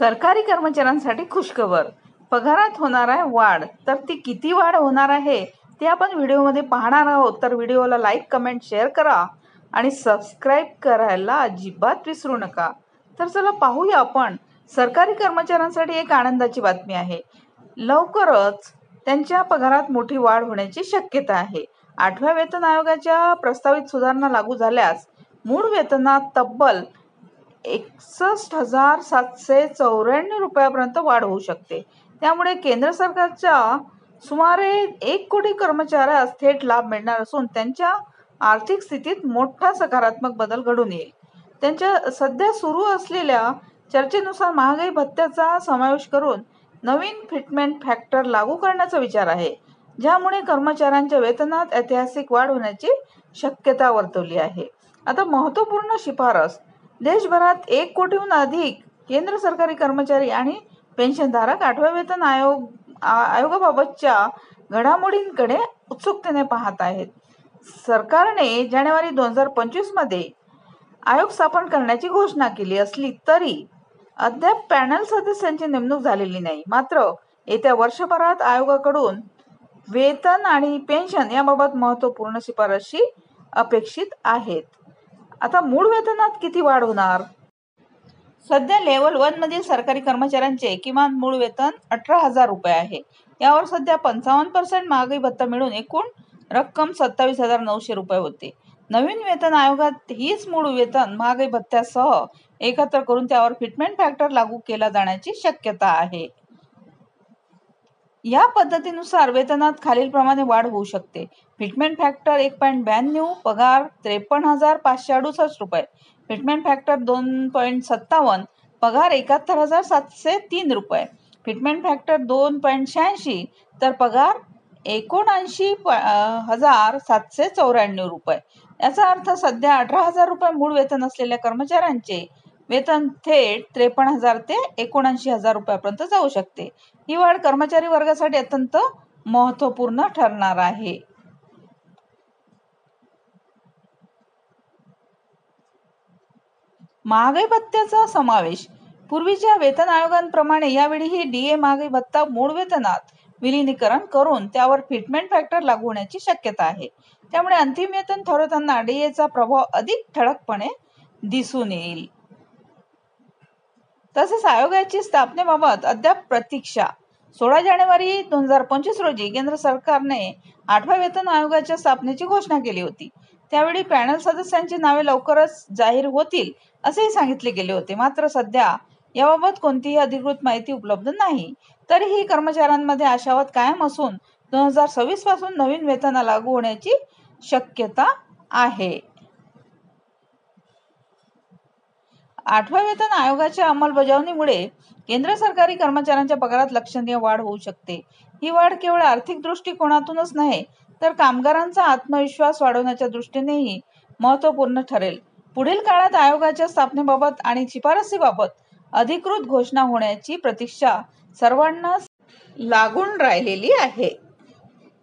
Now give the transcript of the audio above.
सरकारी कर्मचाऱ्यांसाठी खुशखबर. पगारात होणार आहे वाढ. तर ती किती वाढ होणार आहे ते आपण व्हिडिओमध्ये पाहणार आहोत. तर व्हिडिओला लाईक, कमेंट, शेअर करा आणि सबस्क्राईब करायला अजिबात विसरू नका. तर चला पाहूया आपण. सरकारी कर्मचाऱ्यांसाठी एक आनंदाची बातमी आहे. लवकरच त्यांच्या पगारात मोठी वाढ होण्याची शक्यता आहे. 8व्या वेतन आयोगाच्या प्रस्तावित सुधारणा लागू झाल्यास मूळ वेतनात तब्बल 61,794 रुपयापर्यंत वाढ होऊ शकते. त्यामुळे केंद्र सरकारच्या सुमारे 1 कोटी कर्मचाऱ्यास थेट लाभ मिळणार असून त्यांच्या आर्थिक स्थितीत मोठा सकारात्मक बदल घडून येईल. त्यांच्या सध्या सुरू असलेल्या चर्चेनुसार महागाई भत्त्याचा समावेश करून नवीन फिटमेंट फॅक्टर लागू करण्याचा विचार आहे, ज्यामुळे कर्मचाऱ्यांच्या वेतनात ऐतिहासिक वाढ होण्याची शक्यता वर्तवली आहे. आता महत्त्वपूर्ण शिफारस. देशभरात 1 कोटीहून अधिक केंद्र सरकारी कर्मचारी आणि पेन्शनधारक 8व्या वेतन आयोगाबाबतच्या घडामोडींकडे उत्सुकतेने पाहत आहेत. सरकारने जानेवारी 2025 मध्ये आयोग स्थापन करण्याची घोषणा केली असली तरी अद्याप पॅनल सदस्यांची नेमणूक झालेली नाही. मात्र येत्या वर्षभरात आयोगाकडून वेतन आणि पेन्शन याबाबत महत्त्वपूर्ण शिफारशी अपेक्षित आहेत. आता मूळ वेतनात किती वाढ होणार? सध्या लेव्हल 1 मधील सरकारी कर्मचाऱ्यांचे किमान मूळ वेतन 18,000 रुपये आहे. यावर सध्या 55% महागाई भत्ता मिळून एकूण रक्कम 27,900 रुपये होते. नवीन वेतन आयोगात हीच मूळ वेतन महागाई भत्त्यासह एकत्र करून त्यावर फिटमेंट फॅक्टर लागू केला जाण्याची शक्यता आहे. या पद्धतीनुसार वेतनात खालीलप्रमाणे वाढ होऊ शकते. फिटमेंट फॅक्टर 1.92, पगार 53,568 रुपये. फिटमेंट फॅक्टर 2.57, पगार 71,703 रुपये. फिटमेंट फॅक्टर 2.86, तर पगार 79,794 रुपये. याचा अर्थ सध्या 18,000 रुपये मूळ वेतन असलेल्या कर्मचाऱ्यांचे वेतन थेट 53,000 ते 79,000 रुपयापर्यंत जाऊ शकते. ही वाढ कर्मचारी वर्गासाठी अत्यंत महत्त्वपूर्ण ठरणार आहे. महागाई भत्त्याचा समावेश. पूर्वीच्या वेतन आयोगांप्रमाणे यावेळीही डीए महागाई भत्ता मूळ वेतनात विलीनीकरण करून त्यावर फिटमेंट फॅक्टर लागू होण्याची शक्यता आहे. त्यामुळे अंतिम वेतन ठरवताना डीएचा प्रभाव अधिक ठळकपणे दिसून येईल. तसेच आयोगाची स्थापनेबाबत अद्याप प्रतीक्षा. 16 जानेवारी 2025 रोजी केंद्र सरकारने 8व्या वेतन आयोगाच्या स्थापनेची घोषणा केली होती. त्यावेळी पॅनल सदस्यांची नावे लवकरच जाहीर होतील असेही सांगितले गेले होते. मात्र सध्या याबाबत कोणतीही अधिकृत माहिती उपलब्ध नाही. तरीही कर्मचाऱ्यांमध्ये आशावाद कायम असून 2026 पासून नवीन वेतन लागू होण्याची शक्यता आहे. 8व्या वेतन आयोगाच्या अंमलबजावणीमुळे केंद्र सरकारी कर्मचाऱ्यांच्या पगारात लक्षणीय वाढ होऊ शकते. ही वाढ केवळ आर्थिक दृष्टिकोनातूनच नाही तर कामगारांचा आत्मविश्वास वाढवण्याच्या दृष्टीनेही महत्त्वपूर्ण ठरेल. पुढील काळात आयोगाच्या स्थापनेबाबत आणि शिफारसीबाबत अधिकृत घोषणा होण्याची प्रतीक्षा सर्वांनाच लागून राहिलेली आहे.